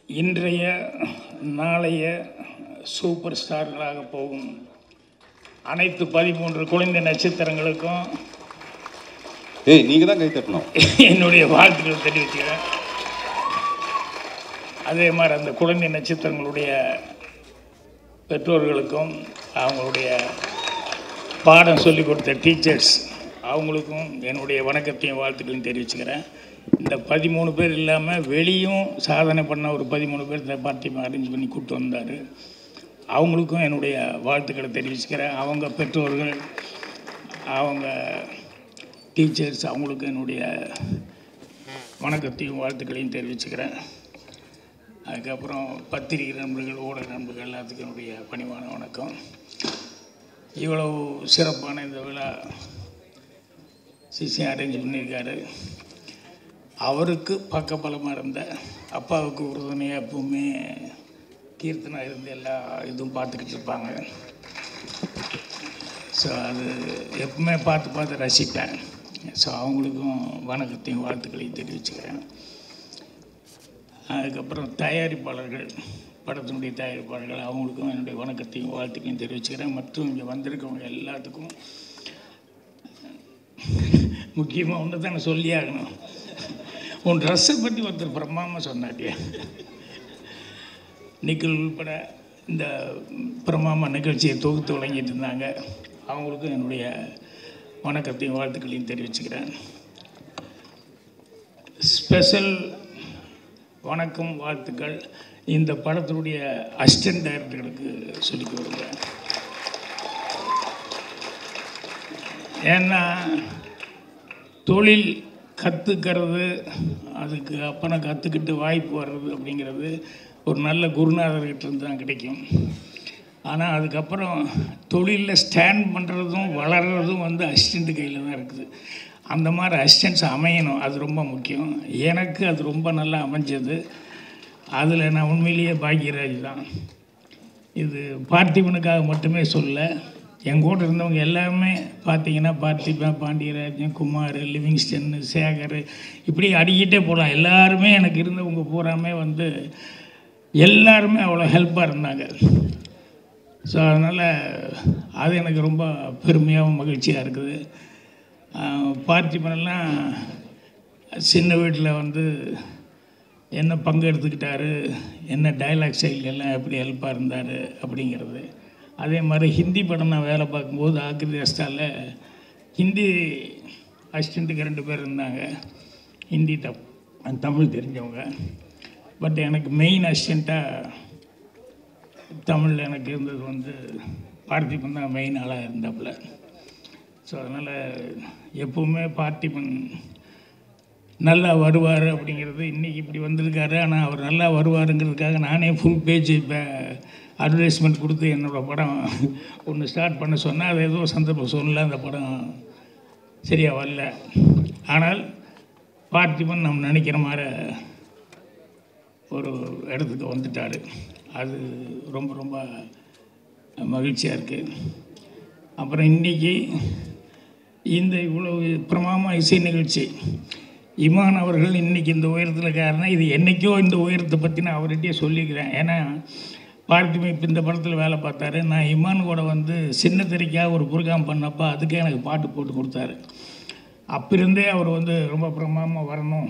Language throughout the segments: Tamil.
இன்றைய நாளைய சூப்பர் ஸ்டார்களாக போகும் அனைத்து 13 குழந்தை நட்சத்திரங்களுக்கும் நீங்கள் தான் கை தட்டணும். என்னுடைய வாழ்த்துக்களை தெரிவிக்கிறேன். அதே மாதிரி அந்த குழந்தை நட்சத்திரங்களுடைய பெற்றோர்களுக்கும் அவங்களுடைய பாடம் சொல்லிக் கொடுத்த டீச்சர்ஸ் அவங்களுக்கும் என்னுடைய வணக்கத்தையும் வாழ்த்துக்களையும் தெரிவிச்சுக்கிறேன். இந்த 13 பேர் இல்லாமல் வெளியும் சாதனை பண்ண ஒரு 13 பேர் இந்த பார்ட்டி அரேஞ்ச் பண்ணி கூப்பிட்டு வந்தார். அவங்களுக்கும் என்னுடைய வாழ்த்துக்களை தெரிவிச்சுக்கிறேன். அவங்க பெற்றோர்கள், அவங்க டீச்சர்ஸ் அவங்களுக்கும் என்னுடைய வணக்கத்தையும் வாழ்த்துக்களையும் தெரிவிச்சுக்கிறேன். அதுக்கப்புறம் பத்திரிகை நண்பர்கள், ஊடக நண்பர்கள் எல்லாத்துக்கும் என்னுடைய பணிவான வணக்கம். இவ்வளவு சிறப்பான இந்த விழா சிசி அரேஞ்ச் பண்ணியிருக்காரு. அவருக்கு பக்கபலமாக இருந்த அப்பாவுக்கு உறுதுணையாக எப்பவுமே கீர்த்தனா இருந்து எல்லா இதுவும் பார்த்துக்கிட்டு இருப்பாங்க. ஸோ அது எப்பவுமே பார்த்து ரசிப்பேன். ஸோ அவங்களுக்கும் வணக்கத்தையும் வாழ்த்துக்களையும் தெரிவிச்சுக்கிறேன். அதுக்கப்புறம் தயாரிப்பாளர்கள், படத்தினுடைய தயாரிப்பாளர்கள் அவங்களுக்கும் என்னுடைய வணக்கத்தையும் வாழ்த்துக்களையும் தெரிவிச்சுக்கிறேன். மற்றும் இங்கே வந்திருக்கவங்க எல்லாத்துக்கும் முக்கியமாக ஒன்று தான் நான் சொல்லி ஆகணும். உன் ட்ரெஸ்ஸை பற்றி ஒருத்தர் பிரமாமா சொன்னாட்டியா, நிக்கல் உள்பட இந்த பிரமாமா நிகழ்ச்சியை தொகுத்து வழங்கிட்டு இருந்தாங்க. அவங்களுக்கும் என்னுடைய வணக்கத்தையும் வாழ்த்துக்களையும் தெரிவிச்சுக்கிறேன். ஸ்பெஷல் வணக்கம் வாழ்த்துக்கள் இந்த படத்தினுடைய அசிஸ்டன்ட் டைரக்டர்களுக்கு சொல்லிக்க விரும்புகிறேன். ஏன்னா தொழில் கற்றுக்கிறது, அதுக்கு அப்புறம் கற்றுக்கிட்டு வாய்ப்பு வர்றது அப்படிங்கிறது ஒரு நல்ல குருநாதர்கிட்ட இருந்து தான் கிடைக்கும். ஆனால் அதுக்கப்புறம் தொழிலில் ஸ்டாண்ட் பண்ணுறதும் வளர்கிறதும் அசிஸ்டண்ட்டு கையில் தான் இருக்குது. அந்த மாதிரி அசிஸ்டன்ட்ஸ் அமையணும், அது ரொம்ப முக்கியம். எனக்கு அது ரொம்ப நல்லா அமைஞ்சது. அதில் நான் உண்மையிலேயே பாக்கியராஜ் தான். இது பார்த்திபனுக்காக மட்டுமே சொல்ல, என் கூட இருந்தவங்க எல்லாமே பார்த்திங்கன்னா பார்த்திபன், பாண்டியராஜன், குமார், லிவிங்ஸ்டன், சேகர், இப்படி அடிக்கிட்டே போகலாம். எல்லாருமே எனக்கு இருந்தவங்க பூராமே எல்லாருமே அவ்வளோ ஹெல்ப்பாக இருந்தாங்க. ஸோ அதனால் அது எனக்கு ரொம்ப பெருமையாகவும் மகிழ்ச்சியாக இருக்குது. பார்த்திபனெல்லாம் சின்ன வீட்டில் என்ன பங்கு எடுத்துக்கிட்டாரு, என்ன டைலாக் ஸ்டைல் எல்லாம் எப்படி ஹெல்ப்பாக இருந்தார் அப்படிங்கிறது. அதே மாதிரி ஹிந்தி படம் நான் வேலை பார்க்கும்போது ஆக்ரி அஸ்டாவில் ஹிந்தி அசிஸ்டண்ட்டுக்கு 2 பேர் இருந்தாங்க, ஹிந்தி தமிழ் தெரிஞ்சவங்க. பட் எனக்கு மெயின் அசிஸ்டண்ட்டாக தமிழில் எனக்கு இருந்தது பார்த்திபன் தான் மெயின் ஆளாக இருந்தாப்புல. ஸோ அதனால் எப்போவுமே பார்த்திபன் நல்லா வருவார் அப்படிங்கிறது. இன்றைக்கி இப்படி வந்திருக்காரு, ஆனால் அவர் நல்லா வருவாருங்கிறதுக்காக நானே ஃபுல் பேஜ் இப்போ அட்வர்டைஸ்மெண்ட் கொடுத்து என்னோடய படம் ஒன்று ஸ்டார்ட் பண்ண சொன்னால் அது ஏதோ சந்தர்ப்பம் சொல்லலை, அந்த படம் சரியாக வரல. ஆனால் பார்த்திபன் நம்ம நினைக்கிற மாதிரி ஒரு இடத்துக்கு வந்துட்டார். அது ரொம்ப ரொம்ப மகிழ்ச்சியாக இருக்குது. அப்புறம் இன்றைக்கி இந்த இவ்வளவு பிரமாமா இசை நிகழ்ச்சி, இமான் அவர்கள் இன்றைக்கி இந்த உயரத்தில் காரணம். இது என்றைக்கோ இந்த உயரத்தை பற்றி நான் அவர்கிட்டயே சொல்லிக்கிறேன். ஏன்னா பார்த்திபன் இப்போ இந்த படத்தில் வேலை பார்த்தாரு. நான் இமான் கூட சின்ன திரைக்காக ஒரு புரோகிராம் பண்ணப்போ அதுக்கே எனக்கு பாட்டு போட்டு கொடுத்தாரு. அப்பிருந்தே அவர் ரொம்ப பிரமாதமாக வரணும்,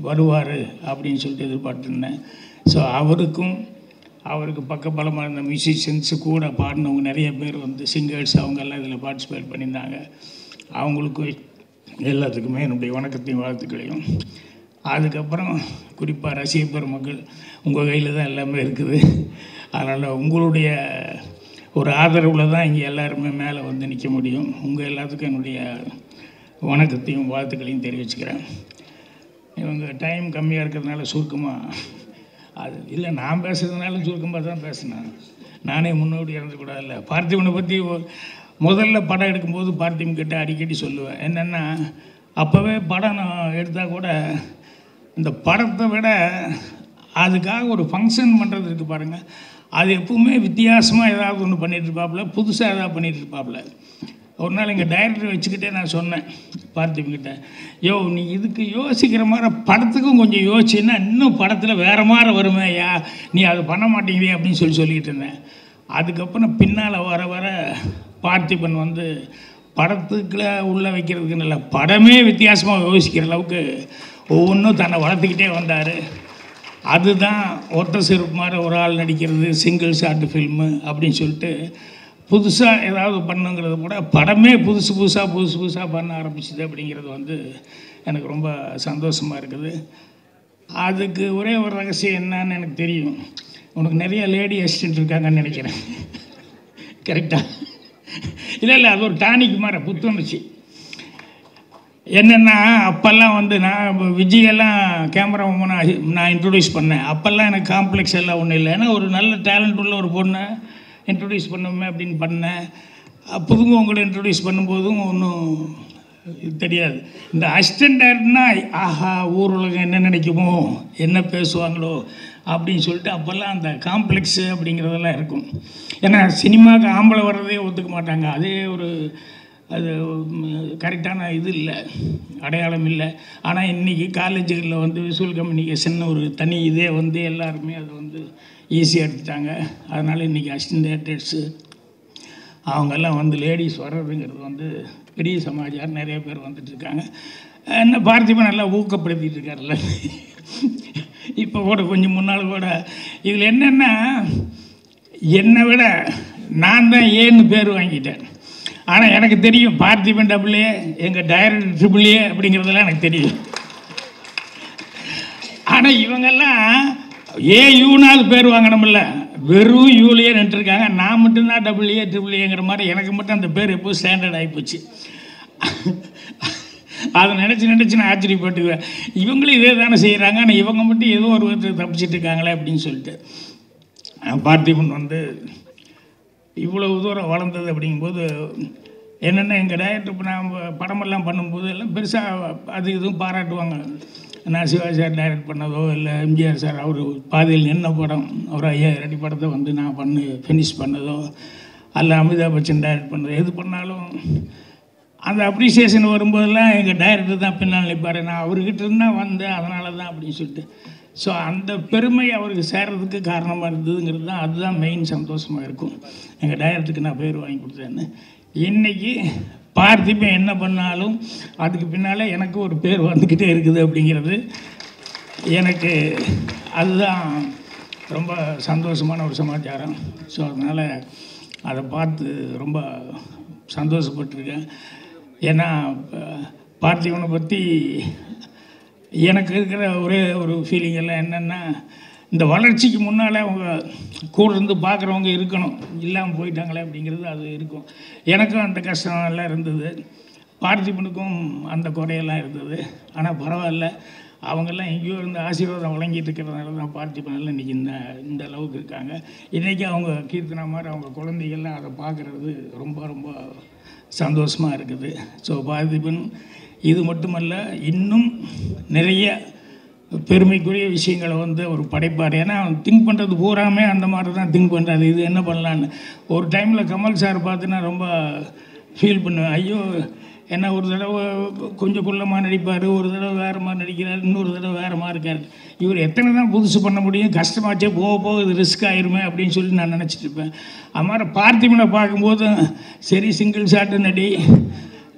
வருவார் அப்படின்னு சொல்லிட்டு எதிர்பார்த்துருந்தேன். ஸோ அவருக்கு பக்கபலமாக இருந்த மியூசிஷியன்ஸு கூட பாடினவங்க நிறைய பேர் சிங்கர்ஸ் அவங்கெல்லாம் இதில் பார்ட்டிசிபேட் பண்ணியிருந்தாங்க. அவங்களுக்கும் எல்லாத்துக்குமே என்னுடைய வணக்கத்தையும் வாழ்த்துக்களையும். அதுக்கப்புறம் குறிப்பாக ரசிக பெருமக்கள், உங்கள் கையில் தான் எல்லாமே இருக்குது. அதனால் உங்களுடைய ஒரு ஆதரவில் தான் இங்கே எல்லாருமே மேலே நிற்க முடியும். உங்கள் எல்லாத்துக்கும் என்னுடைய வணக்கத்தையும் வாழ்த்துக்களையும் தெரிவிச்சுக்கிறேன். இவங்க டைம் கம்மியாக இருக்கிறதுனால சுருக்கமாக அது இல்லை, நான் பேசுகிறதுனால சுருக்கமாக தான் பேசினேன். நானே முன்னோடி இறந்துக்கூடாதுல்ல. பார்த்திபனை பற்றி முதல்ல படம் எடுக்கும்போது பார்த்திபன் கிட்ட அடிக்கடி சொல்லுவேன். என்னென்னா, அப்போவே படம் நான் எடுத்தால் கூட இந்த படத்தை விட அதுக்காக ஒரு ஃபங்க்ஷன் பண்ணுறது இருக்குது பாருங்கள், அது எப்பவுமே வித்தியாசமாக ஏதாவது ஒன்று பண்ணிகிட்ருப்பாப்புல, புதுசாக ஏதாவது பண்ணிகிட்ருப்பாப்புல. ஒரு நாள் எங்கள் டைரக்டர் வச்சுக்கிட்டே நான் சொன்னேன் பார்த்திபன்கிட்ட, யோ நீ இதுக்கு யோசிக்கிற மாதிரி படத்துக்கும் கொஞ்சம் யோசிச்சுன்னா இன்னும் படத்தில் வேறு மாதிரி வருமே யா, நீ அது பண்ண மாட்டேங்கிறியே அப்படின்னு சொல்லிக்கிட்டு இருந்தேன். அதுக்கப்புறம் பின்னால் வர வர பார்த்திபன் வந்து படத்துக்குள்ளே உள்ளே வைக்கிறதுக்கு நல்ல படமே வித்தியாசமாக யோசிக்கிற அளவுக்கு ஒவ்வொன்றும் தன்னை வளர்த்துக்கிட்டே வந்தார். அதுதான் ஒத்த செருப்பு மாதிரி ஒரு ஆள் நடிக்கிறது, சிங்கிள் ஷாட் ஃபில்மு அப்படின்னு சொல்லிட்டு புதுசாக ஏதாவது பண்ணுங்கிறது கூட படமே புதுசு புதுசாக பண்ண ஆரம்பிச்சிது அப்படிங்கிறது வந்து எனக்கு ரொம்ப சந்தோஷமாக இருக்குது. அதுக்கு ஒரே ஒரு ரகசியம் என்னன்னு எனக்கு தெரியும். உனக்கு நிறைய லேடி அசிஸ்டன்ட் இருக்காங்கன்னு நினைக்கிறேன். கரெக்டாக? இல்லை அது ஒரு டானிக் மாதிரி புத்துணர்ச்சி. என்னென்னா அப்போல்லாம் வந்து நான் விஜயெல்லாம் கேமரா நான் இன்ட்ரடியூஸ் பண்ணேன். அப்போல்லாம் எனக்கு காம்ப்ளெக்ஸ் எல்லாம் ஒன்றும் இல்லை. ஏன்னா ஒரு நல்ல டேலண்ட் உள்ள ஒரு பொண்ணை இன்ட்ரடியூஸ் பண்ணுவோமே அப்படின்னு பண்ணேன். புதுங்க உங்களை இன்ட்ரடியூஸ் பண்ணும்போதும் ஒன்றும் தெரியாது. இந்த அசிஸ்டன்ட் டைரக்டர்னா ஆஹா ஊர் உலகம் என்ன நினைக்குமோ என்ன பேசுவாங்களோ அப்படின்னு சொல்லிட்டு அப்போல்லாம் அந்த காம்ப்ளெக்ஸு அப்படிங்கிறதெல்லாம் இருக்கும். ஏன்னா சினிமாவுக்கு ஆம்பளை வர்றதே ஒத்துக்க மாட்டாங்க. அதே ஒரு அது கரெக்டான இது இல்லை, அடையாளம் இல்லை. ஆனால் இன்றைக்கி காலேஜுகளில் வந்து விசுவல் கம்யூனிகேஷன் ஒரு தனி இதே வந்து எல்லாருமே அதை வந்து ஈஸியாக எடுத்துட்டாங்க. அதனால் இன்றைக்கி அசிஸ்டன்ட் டைரக்டர்ஸு அவங்கெல்லாம் வந்து லேடிஸ் வர்றதுங்கிறது வந்து பெரிய சமாச்சாரம். நிறைய பேர் வந்துட்டுருக்காங்க. என்ன பார்த்திபன் நல்லா ஊக்கப்படுத்திட்டு இருக்காருல்ல. இப்போ கூட கொஞ்சம் முன்னால் கூட இதில் என்னென்னா என்னை விட நான் தான் ஏன்னு பேர் வாங்கிட்டேன். ஆனால் எனக்கு தெரியும் பார்த்திபன் டபுள்ஏ, எங்கள் டைரக்டர் ட்ரிபிள்ஏ அப்படிங்கிறதெல்லாம் எனக்கு தெரியும். ஆனால் இவங்கெல்லாம் யூனாவது பேர் வாங்கணுமில்ல, வெறும் யூலேயே நின்றுருக்காங்க. நான் மட்டும்தான் டபுள்ஏ ட்ரிபிள்ஏங்கிற மாதிரி எனக்கு மட்டும் அந்த பேர் எப்போது ஸ்டாண்டர்ட் ஆகிப்போச்சு. அதை நினச்சி நான் ஆச்சரியப்பட்டுக்குவேன். இவங்களும் இதே தானே செய்கிறாங்க, ஆனால் இவங்க மட்டும் ஏதோ ஒரு விதத்தில் தப்பிச்சிட்டு இருக்காங்களே அப்படின்னு சொல்லிட்டு. பார்த்திபன் வந்து இவ்வளவு தூரம் வளர்ந்தது அப்படிங்கும்போது என்னென்னா எங்கள் டைரக்டர் இப்போ நான் படமெல்லாம் பண்ணும்போது எல்லாம் பெருசாக அது இதுவும் பாராட்டுவாங்க. நான் சிவாஜி சார் டைரக்ட் பண்ணதோ இல்லை எம்ஜிஆர் சார் அவர் பாதியில் நின்ன படம் ஒரு 5000 அடி படத்தை வந்து நான் ஃபினிஷ் பண்ணதோ அல்ல அமிதாப் பச்சன் டைரக்ட் பண்ணதோ எது பண்ணாலும் அந்த அப்ரிசியேஷன் வரும்போதெல்லாம் எங்கள் டைரக்டர் தான் பின்னால் நிற்பார். நான் அவர்கிட்ட இருந்தால் வந்தேன் அதனால தான் அப்படின்னு சொல்லிட்டு. ஸோ அந்த பெருமை அவருக்கு சேர்றதுக்கு காரணமாக இருந்ததுங்கிறது தான், அதுதான் மெயின் சந்தோஷமாக இருக்கும். எங்கள் டைரக்டருக்கு நான் பேர் வாங்கி கொடுத்தேன்னு. இன்றைக்கி பார்த்திபன் என்ன பண்ணாலும் அதுக்கு பின்னால் எனக்கு ஒரு பேர் வந்துக்கிட்டே இருக்குது அப்படிங்கிறது எனக்கு அதுதான் ரொம்ப சந்தோஷமான ஒரு சமாச்சாரம். ஸோ அதனால் அதை பார்த்து ரொம்ப சந்தோஷப்பட்டிருக்கேன். ஏன்னா பார்த்திபனை பற்றி எனக்கு இருக்கிற ஒரே ஒரு ஃபீலிங் எல்லாம் என்னென்னா, இந்த வளர்ச்சிக்கு முன்னால் அவங்க கூட இருந்து பார்க்குறவங்க இருக்கணும், இல்லாமல் போயிட்டாங்களே அப்படிங்கிறது அது இருக்கும். எனக்கும் அந்த கஷ்டம் எல்லாம் இருந்தது, பார்த்திபனுக்கும் அந்த குறையெல்லாம் இருந்தது. ஆனால் பரவாயில்ல, அவங்கெல்லாம் எங்கேயோ இருந்து ஆசீர்வாதம் வழங்கிட்டு இருக்கிறதுனால தான் பார்த்திபனெல்லாம் இன்றைக்கி இந்த அளவுக்கு இருக்காங்க. இன்றைக்கி அவங்க கீர்த்தனா மாதிரி அவங்க குழந்தைகள்லாம் அதை பார்க்குறது ரொம்ப ரொம்ப சந்தோஷமாக இருக்குது. ஸோ பார்த்திபன் இது மட்டுமல்ல, இன்னும் நிறைய பெருமைக்குரிய விஷயங்களை வந்து அவர் படைப்பார். ஏன்னா அவன் திங்க் பண்ணுறது பூராமே அந்த மாதிரி தான் திங்க் பண்ணுறாரு. இது என்ன பண்ணலான்னு ஒரு டைமில் கமல் சார் பார்த்து நான் ரொம்ப ஃபீல் பண்ணுவேன். ஐயோ ஏன்னா ஒரு தடவை கொஞ்சம் குள்ளமாக நடிப்பார், ஒரு தடவை வேறு மாதிரி நடிக்கிறார், இன்னொரு தடவை வேறு மாதிரி இருக்கார். இவர் எத்தனை தான் புதுசு பண்ண முடியும், கஷ்டமாச்சே, போக போக இது ரிஸ்க் ஆயிருமே அப்படின்னு சொல்லி நான் நினச்சிட்டு இருப்பேன். அது மாதிரி பார்த்திபனை பார்க்கும்போது சரி சிங்கிள் ஷாட்டு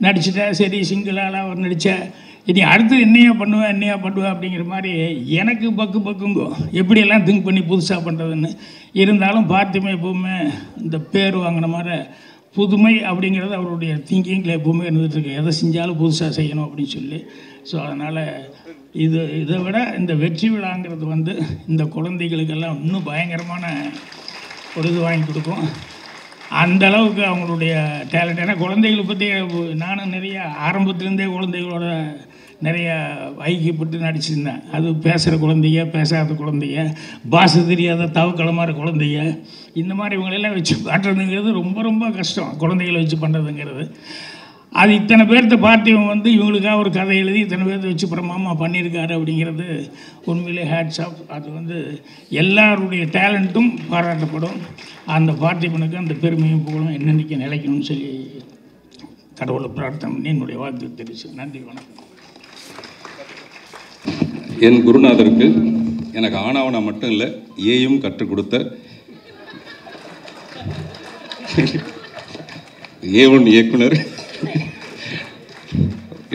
நடிச்சிட்டேன், சரி சிங்கிளால் அவர் நடித்தேன், இனி அடுத்து என்னையா பண்ணுவேன் அப்படிங்கிற மாதிரி எனக்கு பக்குங்கோ எப்படியெல்லாம் திங்க் பண்ணி புதுசாக பண்ணுறதுன்னு. இருந்தாலும் பார்த்திபன் எப்போவுமே இந்த பேர் வாங்கின மாதிரி புதுமை அப்படிங்கிறது அவருடைய திங்கிங்கில் எப்போவுமே இருந்துகிட்ருக்கு. எதை செஞ்சாலும் புதுசாக செய்யணும் அப்படின்னு சொல்லி. ஸோ அதனால் இதை விட இந்த வெற்றி விழாங்கிறது வந்து இந்த குழந்தைகளுக்கெல்லாம் இன்னும் பயங்கரமான ஒரு இது வாங்கி கொடுக்கும். அந்த அளவுக்கு அவங்களுடைய டேலண்ட். ஏன்னா குழந்தைகளை பற்றி நானும் நிறைய ஆரம்பத்துலேருந்தே குழந்தைகளோட நிறைய ஐக்கியப்பட்டு நடிச்சிருந்தேன். அது பேசுகிற குழந்தைங்க, பேசாத குழந்தைங்க, பாஷை தெரியாத தவக்களமான குழந்தைங்க, இந்த மாதிரி இவங்களெல்லாம் வச்சு காட்டுறதுங்கிறது ரொம்ப ரொம்ப கஷ்டம். குழந்தைகளை வச்சு பண்ணுறதுங்கிறது அது இத்தனை பேர்த்த பார்த்திபன் வந்து இவங்களுக்காக ஒரு கதை எழுதி இத்தனை பேர்த்த வச்சு பிரமாமா பண்ணியிருக்காரு அப்படிங்கிறது உண்மையிலே ஹேட்ஸ் ஆஃப். அது வந்து எல்லாருடைய டேலண்ட்டும் பாராட்டப்படும். அந்த பார்த்திபனுக்கு அந்த பெருமையும் புகழும் என்னென்னைக்கு நிலைக்கணும்னு சொல்லி கடவுளை பிரார்த்தனை பண்ணி என்னுடைய வாழ்த்து தெரிவிச்சு நன்றி, வணக்கம். என் குருநாதருக்கு எனக்கு ஆனாவனா மட்டும் இல்லை ஏயும் கற்றுக் கொடுத்த A1 இயக்குனர்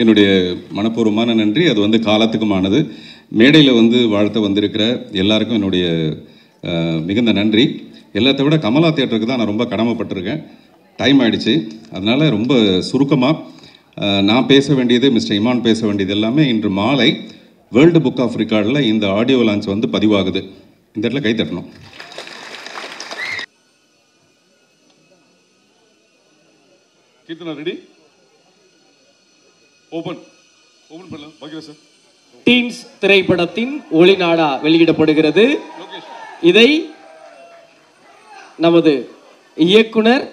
என்னுடைய மனப்பூர்வமான நன்றி. அது வந்து காலத்துக்குமானது. மேடையில் வந்து வாழ்த்த வந்திருக்கிற எல்லாருக்கும் என்னுடைய மிகுந்த நன்றி. எல்லாத்த விட கமலா தியேட்டருக்கு தான் நான் ரொம்ப கடமைப்பட்டிருக்கேன். டைம் ஆகிடுச்சு, அதனால் ரொம்ப சுருக்கமாக நான் பேச வேண்டியது, மிஸ்டர் இமான் பேச வேண்டியது எல்லாமே இன்று மாலை வேர்ல்டு புக் ஆஃப் ரெக்கார்டில் இந்த ஆடியோ லான்ச் வந்து பதிவாகுது. இந்த இடத்துல கை தட்டணும். கீர்த்தனா ரெடி? ஓபன் பண்ணலாம். பாக்கியா சார். டீன்ஸ் திரைப்படத்தின் ஒளிநாடா வெளியிடப்படுகிறது. இதை நமது இயக்குனர்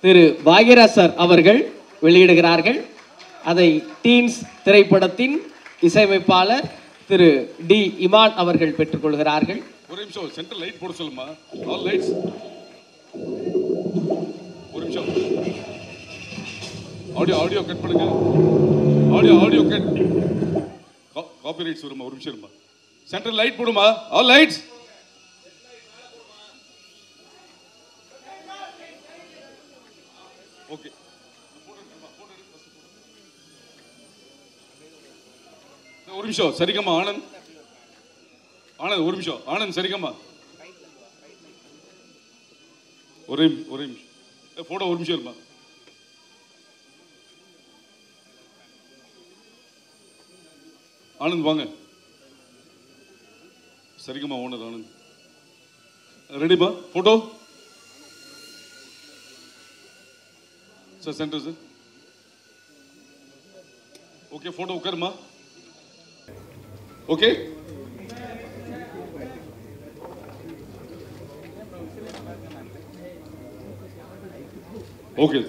திரு பாக்யராஜ் சார் அவர்கள் வெளியிடுகிறார்கள். அதை டீன்ஸ் திரைப்படத்தின் இசையமைப்பாளர் திரு டி இமான் அவர்கள் பெற்றுக்கொள்கிறார்கள். ஒரு நிமிஷம், சென்டர் லைட் போட சொல்லுமா. All lights. ஒரு நிமிஷம், ஆடியோ கட் பண்ணுங்க. Audio cut. காப்பிரைட்ஸ் வருமா? ஒரு நிமிஷம் இருமா. சென்டர் லைட் போடுமா. All lights. ஓகே, ஒரு நிமிஷம். சரிகம்மா ஆனந்த் ஒரு நிமிஷம். ஆனந்த் சரிகம்மா ஒரே நிமிஷம். போட ஒரு நிமிஷம் இருமா. ஆனந்த் வாங்க. சரிகம்மா ஓனர் ஆனந்த் ரெடிமா? Photo sir. Centre sir. Okay, photo உட்காருமா. Okay, okay.